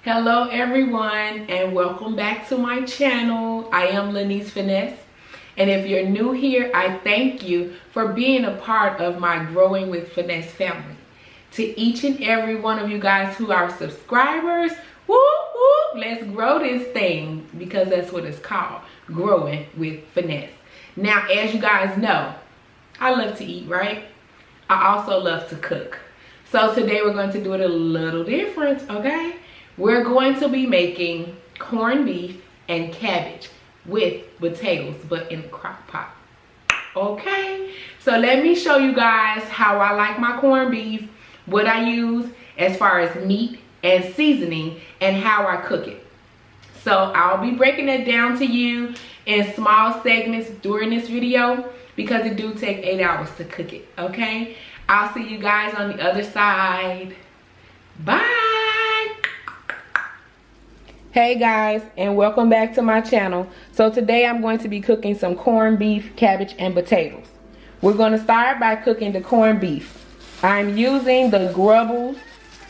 Hello everyone and welcome back to my channel. I am LynyceFinesse, and if you're new here, I thank you for being a part of my Growing with Finesse family. To each and every one of you guys who are subscribers, woo woo, let's grow this thing, because that's what it's called, Growing with Finesse. Now, as you guys know, I love to eat, right? I also love to cook. So today we're going to do it a little different, okay? We're going to be making corned beef and cabbage with potatoes, but in a crock pot. Okay, so let me show you guys how I like my corned beef, what I use as far as meat and seasoning, and how I cook it. So I'll be breaking it down to you in small segments during this video, because it do take 8 hours to cook it. Okay, I'll see you guys on the other side. Bye. Hey guys, and welcome back to my channel. So today I'm going to be cooking some corned beef, cabbage, and potatoes. We're going to start by cooking the corned beef. I'm using the Grubbles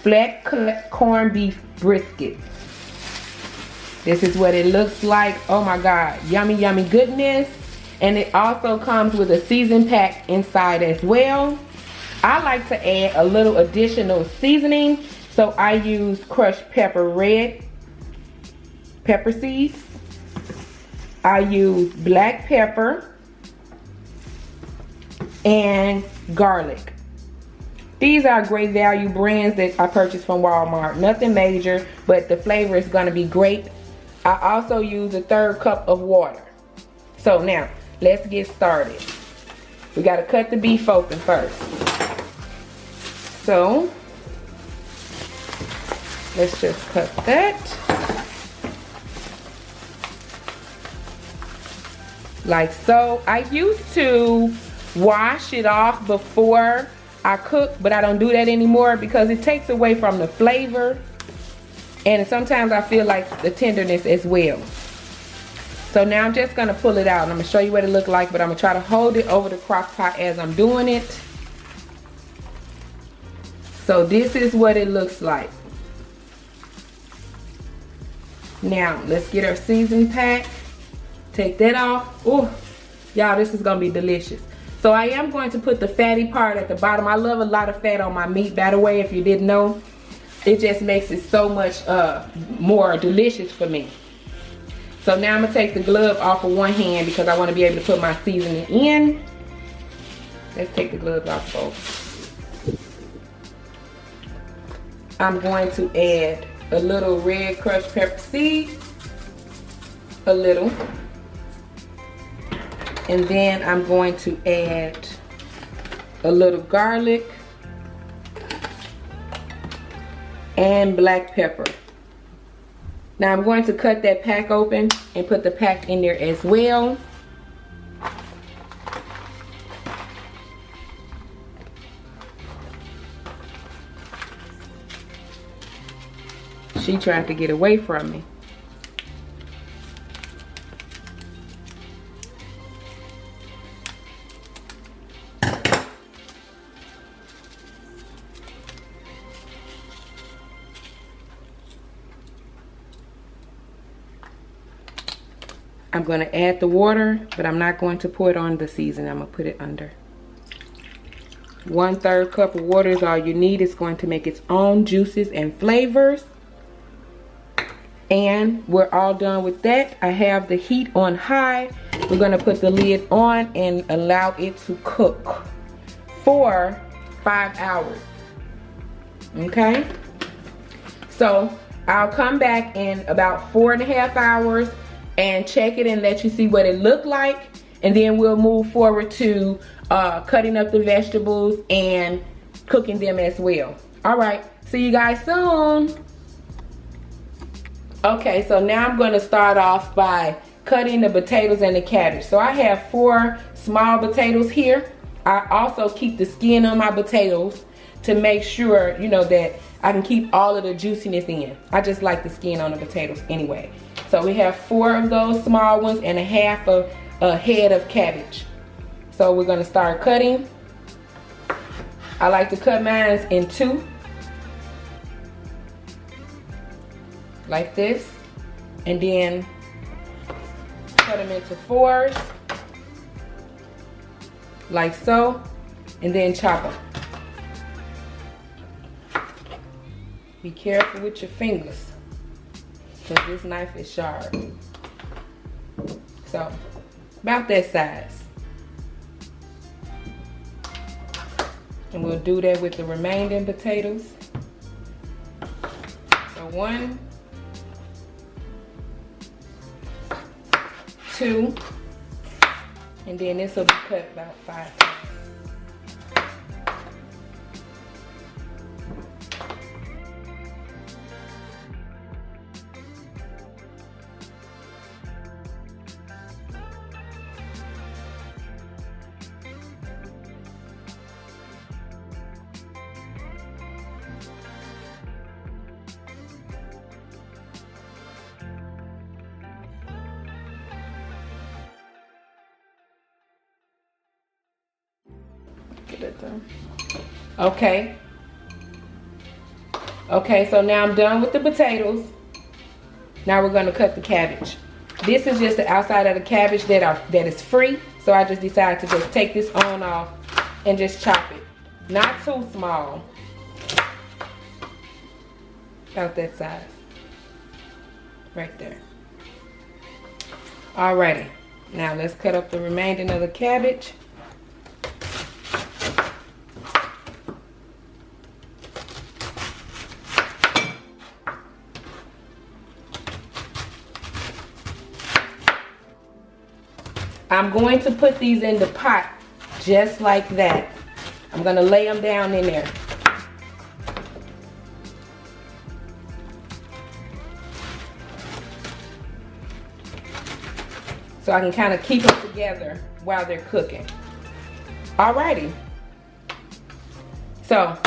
flat cut corned beef brisket. This is what it looks like. Oh my god, yummy yummy goodness. And it also comes with a season pack inside as well. I like to add a little additional seasoning, so I use crushed red pepper seeds. I use black pepper and garlic. These are great value brands that I purchased from Walmart. Nothing major, but the flavor is going to be great. I also use a 1/3 cup of water. So now let's get started. We got to cut the beef open first. So let's just cut that. Like so. I used to wash it off before I cook, but I don't do that anymore because it takes away from the flavor, and sometimes I feel like the tenderness as well. So now I'm just gonna pull it out, and I'm gonna show you what it looks like, but I'm gonna try to hold it over the crock pot as I'm doing it. So this is what it looks like. Now let's get our seasoning pack. Take that off. Oh, y'all, this is gonna be delicious. So I am going to put the fatty part at the bottom. I love a lot of fat on my meat, by the way, if you didn't know. It just makes it so much more delicious for me. So now I'm gonna take the glove off of one hand because I want to be able to put my seasoning in. Let's take the gloves off both. I'm going to add a little red crushed pepper seed, a little. And then I'm going to add a little garlic and black pepper. Now I'm going to cut that pack open and put the pack in there as well. She trying to get away from me. I'm going to add the water, but I'm not going to pour it on the seasoning. I'm going to put it under. 1/3 cup of water is all you need. It's going to make its own juices and flavors. And we're all done with that. I have the heat on high. We're going to put the lid on and allow it to cook for 5 hours. Okay? So I'll come back in about 4.5 hours and check it and let you see what it looked like, and then we'll move forward to cutting up the vegetables and cooking them as well. All right, see you guys soon. Okay, so now I'm going to start off by cutting the potatoes and the cabbage. So I have 4 small potatoes here. I also keep the skin on my potatoes to make sure, you know, that I can keep all of the juiciness in. I just like the skin on the potatoes anyway. So we have 4 of those small ones and 1/2 of a head of cabbage. So we're gonna start cutting. I like to cut mine in 2. like this, and then cut them into 4s, like so, and then chop them. Be careful with your fingers, because this knife is sharp. So, about that size. And we'll do that with the remaining potatoes. So 1, 2, and then this will be cut about 5 times. Okay. Okay, so now I'm done with the potatoes. Now we're gonna cut the cabbage. This is just the outside of the cabbage that is free. So I just decided to just take this on off and just chop it. Not too small. About that size. Right there. Alrighty. Now let's cut up the remaining of the cabbage. I'm going to put these in the pot just like that. I'm going to lay them down in there. So I can kind of keep them together while they're cooking. Alrighty. So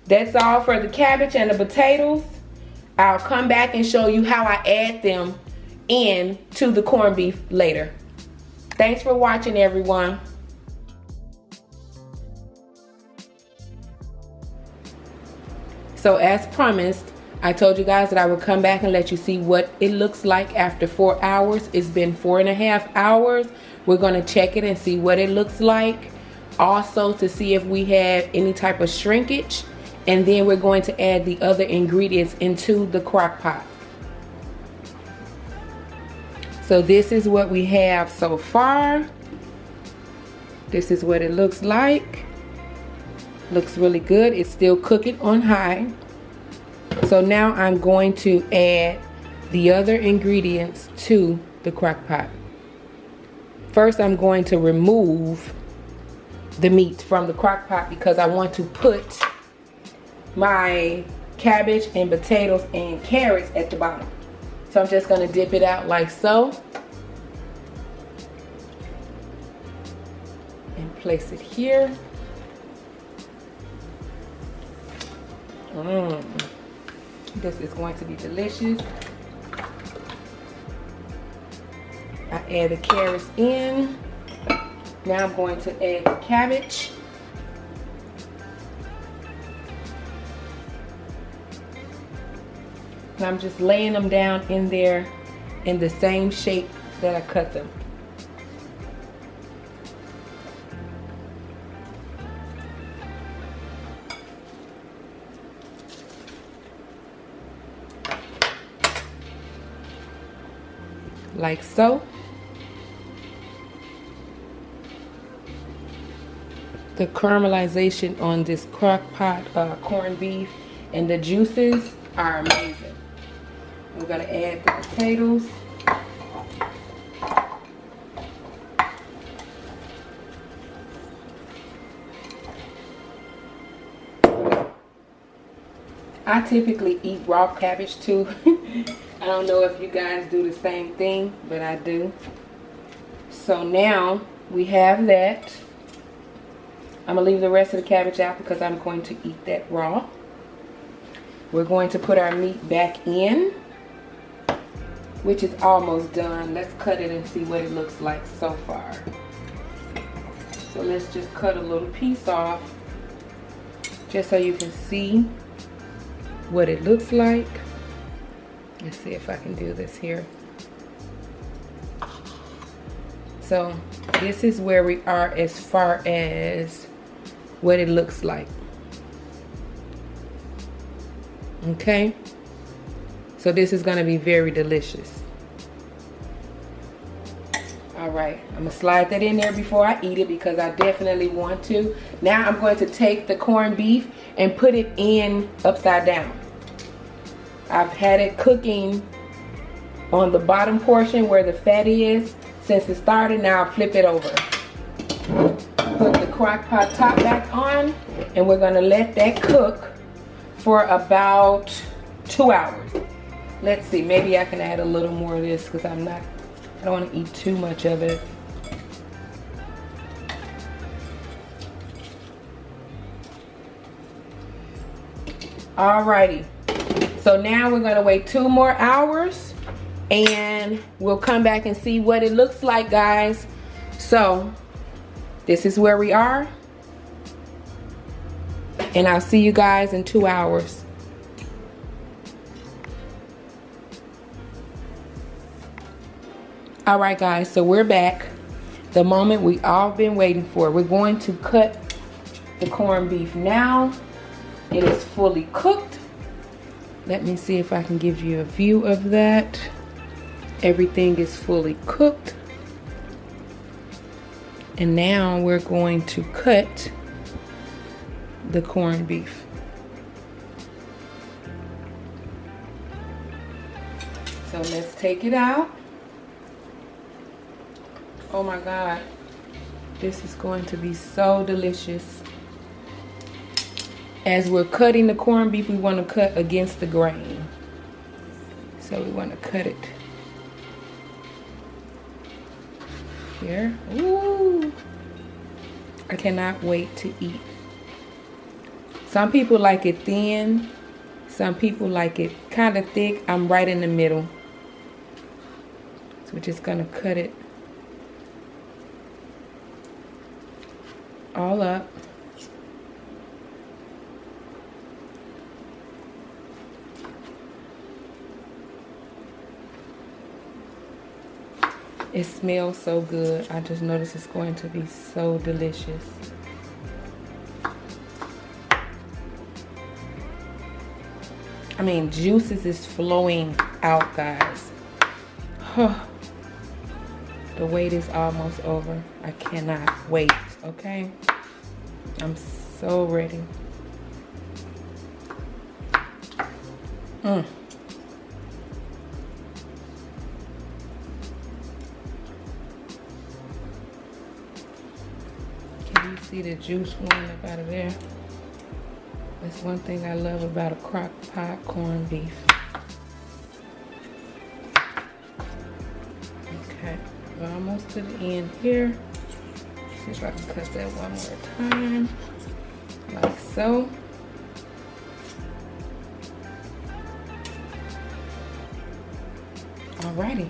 that's all for the cabbage and the potatoes. I'll come back and show you how I add them in to the corned beef later. Thanks for watching, everyone. So as promised, I told you guys that I would come back and let you see what it looks like after 4 hours. It's been 4.5 hours. We're gonna check it and see what it looks like. Also to see if we have any type of shrinkage. And then we're going to add the other ingredients into the crock pot. So this is what we have so far. This is what it looks like. Looks really good. It's still cooking on high. So now I'm going to add the other ingredients to the crock pot. First, I'm going to remove the meat from the crock pot because I want to put my cabbage and potatoes and carrots at the bottom. So I'm just going to dip it out like so. And place it here. This is going to be delicious. I add the carrots in. Now I'm going to add the cabbage. And I'm just laying them down in there in the same shape that I cut them. Like so. The caramelization on this crock pot corned beef and the juices are amazing. We're going to add the potatoes. I typically eat raw cabbage too. I don't know if you guys do the same thing, but I do. So now we have that. I'm going to leave the rest of the cabbage out because I'm going to eat that raw. We're going to put our meat back in, which is almost done. Let's cut it and see what it looks like so far. So let's just cut a little piece off just so you can see what it looks like. Let's see if I can do this here. So this is where we are as far as what it looks like. Okay, so this is going to be very delicious. All right, I'm gonna slide that in there before I eat it because I definitely want to. Now I'm going to take the corned beef and put it in upside down. I've had it cooking on the bottom portion where the fat is since it started. Now I'll flip it over. Put the crock pot top back on, and we're gonna let that cook for about 2 hours. Let's see, maybe I can add a little more of this because I don't want to eat too much of it. Alrighty, so now we're gonna wait 2 more hours and we'll come back and see what it looks like, guys. So this is where we are, and I'll see you guys in 2 hours. All right, guys, so we're back. The moment we all been waiting for. We're going to cut the corned beef now. It is fully cooked. Let me see if I can give you a view of that. Everything is fully cooked. And now we're going to cut the corned beef. So let's take it out. Oh my God, this is going to be so delicious. As we're cutting the corned beef, we want to cut against the grain. So we want to cut it here. Ooh, I cannot wait to eat. Some people like it thin, some people like it kind of thick. I'm right in the middle. So we're just gonna cut it all up. It smells so good. I just noticed it's going to be so delicious. I mean, juices is flowing out, guys. The wait is almost over. I cannot wait, okay? I'm so ready. Can you see the juice flowing up out of there? That's one thing I love about a crock pot corned beef. Okay, we're almost to the end here. See if I can cut that one more time, like so. Alrighty.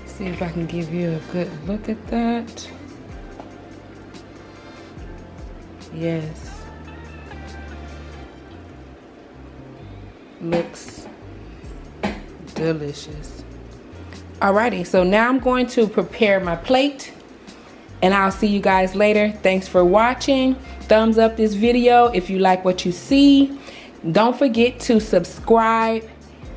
See if I can give you a good look at that. Yes. Looks delicious. Alrighty, so now I'm going to prepare my plate and I'll see you guys later. Thanks for watching. Thumbs up this video if you like what you see. Don't forget to subscribe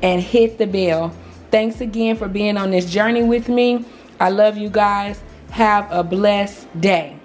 and hit the bell. Thanks again for being on this journey with me. I love you guys. Have a blessed day.